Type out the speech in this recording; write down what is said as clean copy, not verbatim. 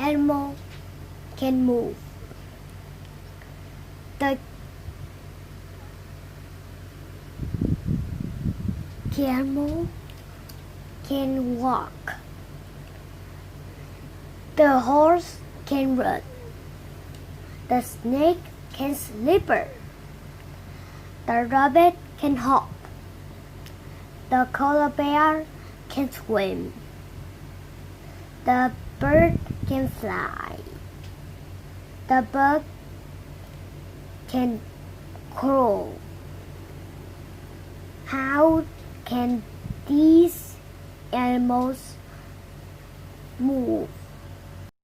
animal can move. The camel can walk. The horse can run. The snake can slither. The rabbit can hop. The koala bear can swim. The bird can fly. The bug can crawl. How can these animals move?